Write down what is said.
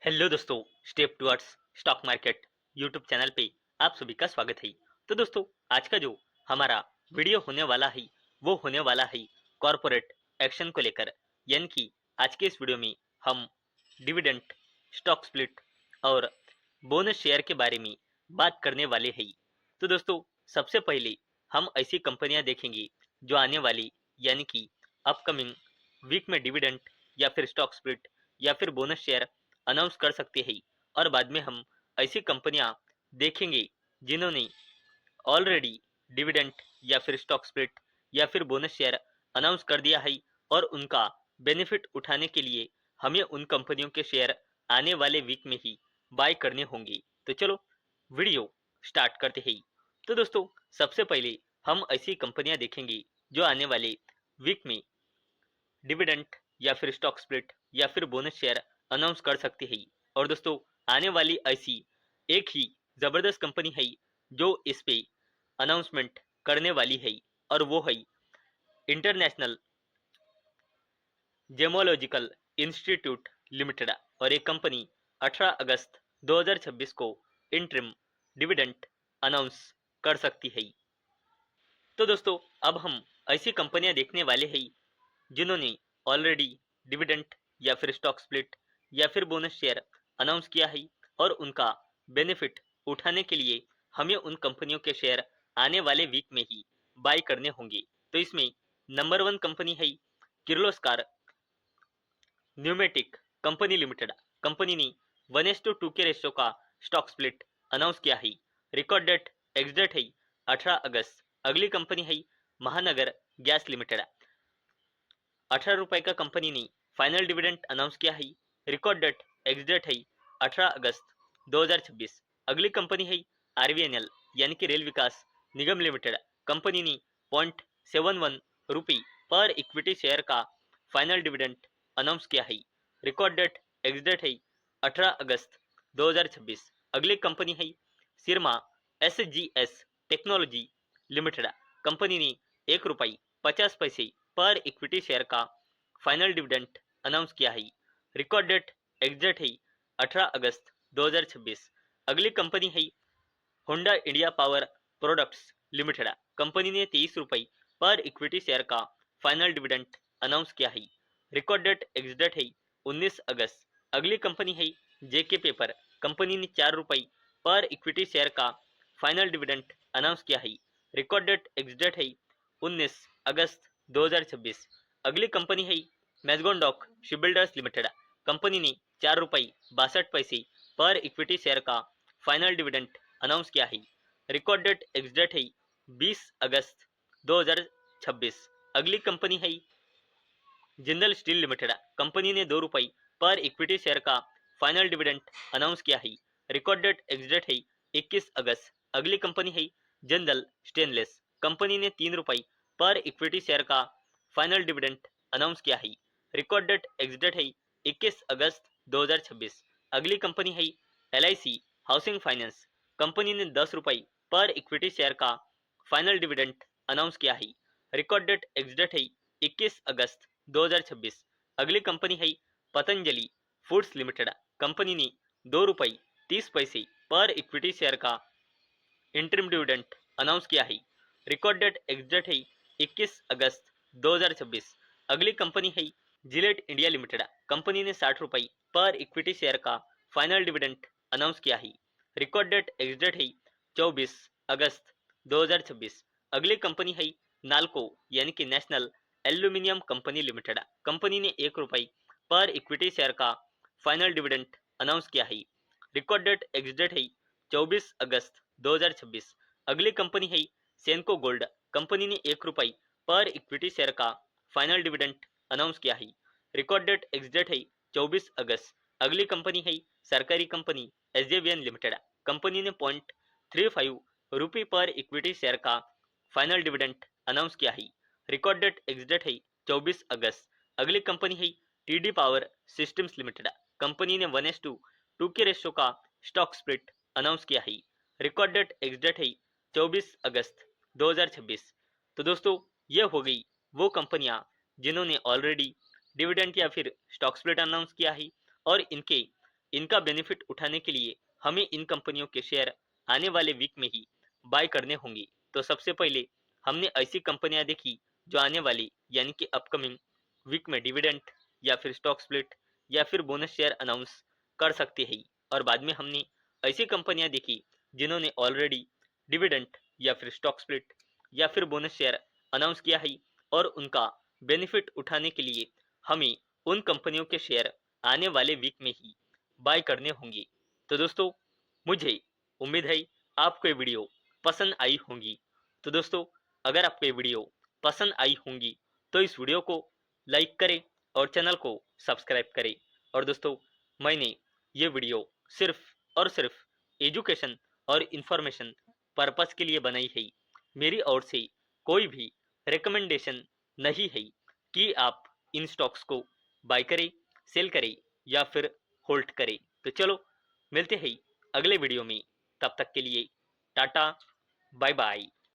Hello दोस्तों, step towards stock market YouTube channel पे आप सभी का स्वागत है। तो दोस्तों, आज का जो हमारा वीडियो होने वाला है वो होने वाला है कॉरपोरेट एक्शन को लेकर। यानी कि आज के इस वीडियो में हम डिविडेंड, स्टॉक स्प्लिट और बोनस शेयर के बारे में बात करने वाले हैं। तो दोस्तों, सबसे पहले हम ऐसी कंपनियां देखेंगे जो आने वाली यानी कि अपकमिंग वीक में डिविडेंड या फिर स्टॉक स्प्लिट या फिर बोनस शेयर अनाउंस कर सकते हैं। और बाद में हम ऐसी कंपनियां देखेंगे जिन्होंने ऑलरेडी डिविडेंड या फिर स्टॉक स्प्लिट या फिर बोनस शेयर अनाउंस कर दिया है और उनका बेनिफिट उठाने के लिए हमें उन कंपनियों के शेयर आने वाले वीक में ही बाय करने होंगे। तो चलो वीडियो स्टार्ट करते हैं। तो दोस्तों, सबसे पहले हम ऐसी कंपनियां देखेंगे जो आने वाले वीक में डिविडेंड या फिर स्टॉक स्प्लिट या फिर बोनस शेयर अनाउंस कर सकते हैं। और दोस्तों, आने वाली ऐसी एक ही जबरदस्त कंपनी है जो इस पे अनाउंसमेंट करने वाली है और वो है इंटरनेशनल जेमोलॉजिकल इंस्टीट्यूट लिमिटेड। और एक कंपनी 18 अगस्त 2026 को इंटरिम डिविडेंड अनाउंस कर सकती है। तो दोस्तों, अब हम ऐसी कंपनियां देखने वाले हैं जिन्होंने ऑलरेडी डिविडेंड या फिर स्टॉक स्प्लिट या फिर बोनस शेयर अनाउंस किया है और उनका बेनिफिट उठाने के लिए हमें उन कंपनियों के शेयर आने वाले वीक में ही बाय करने होंगे। तो इसमें नंबर 1 कंपनी है Kirloskar pneumatic company limited. Company ने 1:2 के रेशियो का स्टॉक स्प्लिट अनाउंस किया है। रिकॉर्ड डेट एक्स डेट है 18 अगस्त। अगली कंपनी है महानगर गैस लिमिटेड। 18 रुपए का कंपनी ने फाइनल डिविडेंड अनाउंस किया है। रिकॉर्ड डेट एक्स डेट है 18 अगस्त 2026। अगली कंपनी है आरवीएनएल यानी कि रेल विकास निगम लिमिटेड। कंपनी ने 0.71 रुपये पर इक्विटी शेयर का फाइनल डिविडेंड अनाउंस किया है। रिकॉर्ड डेट एक्स डेट है 18 अगस्त 2026। अगली कंपनी है सिरमा एसजीएस टेक्नोलॉजी लिमिटेड। कंपनी ने 1 रुपये 50 पैसे पर इक्विटी शेयर का फाइनल डिविडेंड अनाउंस किया है। रिकॉर्ड डेट एक्स डेट है 18 अगस्त 2026। अगली कंपनी है Honda India power products limited. Company ने 23 रुपये पर इक्विटी शेयर का फाइनल डिविडेंड अनाउंस किया है। रिकॉर्ड डेट एक्स डेट है 19 अगस्त। अगली कंपनी है जेके पेपर। कंपनी ने 4 रुपये पर इक्विटी शेयर का फाइनल डिविडेंड अनाउंस किया है। रिकॉर्ड डेट एक्स डेट है 19 अगस्त 2026। अगली कंपनी है मैजगॉन डॉक शिपबिल्डर्स लिमिटेड। कंपनी ने 4 रुपये 62 पैसे पर इक्विटी शेयर का फाइनल डिविडेंड अनाउंस किया है। रिकॉर्ड डेट एक्स डेट है 20 अगस्त 2026। अगली कंपनी है जिंदल स्टील लिमिटेड। कंपनी ने 2 रुपये पर इक्विटी शेयर का फाइनल डिविडेंड अनाउंस किया है। रिकॉर्ड डेट एक्स डेट है 21 अगस्त। अगली कंपनी है जिंदल स्टेनलेस। कंपनी ने 3 रुपये पर इक्विटी शेयर का फाइनल डिविडेंड अनाउंस किया है। रिकॉर्ड डेट एक्स डेट है 21 अगस्त 2026। अगली कंपनी है एलआईसी हाउसिंग फाइनेंस। कंपनी ने 10 रुपये पर इक्विटी शेयर का फाइनल डिविडेंड अनाउंस किया है। रिकॉर्ड डेट एक्स डेट है 21 अगस्त 2026। अगली कंपनी है पतंजलि फूड्स लिमिटेड। कंपनी ने 2 रुपये 30 पैसे पर इक्विटी शेयर का इंटरिम डिविडेंड अनाउंस किया है। रिकॉर्ड डेट एक्स डेट है 21 अगस्त 2026। अगली कंपनी है जिलेट इंडिया लिमिटेड। कंपनी ने 60 रुपये पर इक्विटी शेयर का फाइनल डिविडेंड अनाउंस किया है। रिकॉर्ड डेट एक्स डेट है 24 अगस्त 2026। अगली कंपनी है नाल्को यानी कि national aluminium company limited. Company ने 1 रुपये पर इक्विटी शेयर का फाइनल डिविडेंड अनाउंस किया है। रिकॉर्ड डेट एक्स डेट है 24 अगस्त 2026। अगली कंपनी है सेनको गोल्ड। कंपनी ने 1 रुपये पर इक्विटी शेयर का फाइनल डिविडेंड अनाउंस किया है। रिकॉर्ड डेट एक्स डेट है 24 अगस्त। अगली कंपनी है सरकारी कंपनी एसजेवीएन लिमिटेड। कंपनी ने 0.35 रुपये पर इक्विटी शेयर का फाइनल डिविडेंड अनाउंस किया है। रिकॉर्ड डेट एक्स डेट है 24 अगस्त। अगली कंपनी है TD power systems limited. Company ने 1:2 के रेशियो का स्टॉक स्प्लिट अनाउंस किया है। रिकॉर्ड डेट एक्स डेट है 24 अगस्त 2026। तो दोस्तों, ये हो गई वो कंपनियां जिन्होंने ऑलरेडी डिविडेंड या फिर स्टॉक स्प्लिट अनाउंस किया है और इनके इनका बेनिफिट उठाने के लिए हमें इन कंपनियों के शेयर आने वाले वीक में ही बाय करने होंगे। तो सबसे पहले हमने ऐसी कंपनियां देखी जो आने वाली यानी कि अपकमिंग वीक में डिविडेंड या फिर स्टॉक स्प्लिट या फिर बोनस शेयर अनाउंस कर सकती है। और बाद में हमने ऐसी कंपनियां देखी जिन्होंने ऑलरेडी डिविडेंड या फिर स्टॉक स्प्लिट या फिर बोनस शेयर अनाउंस किया है और उनका बेनिफिट उठाने के लिए हमें उन कंपनियों के शेयर आने वाले वीक में ही बाय करने होंगे। तो दोस्तों, मुझे उम्मीद है आपको ये वीडियो पसंद आई होंगी। तो दोस्तों, अगर आपको ये वीडियो पसंद आई होंगी तो इस वीडियो को लाइक करें और चैनल को सब्सक्राइब करें। और दोस्तों, मैंने ये वीडियो सिर्फ और सिर्फ एजुकेशन और इंफॉर्मेशन पर्पस के लिए बनाई है। मेरी ओर से कोई भी रिकमेंडेशन नहीं है कि आप इन स्टॉक्स को बाय करें, सेल करें या फिर होल्ड करें। तो चलो मिलते हैं अगले वीडियो में, तब तक के लिए टाटा, बाय बाय।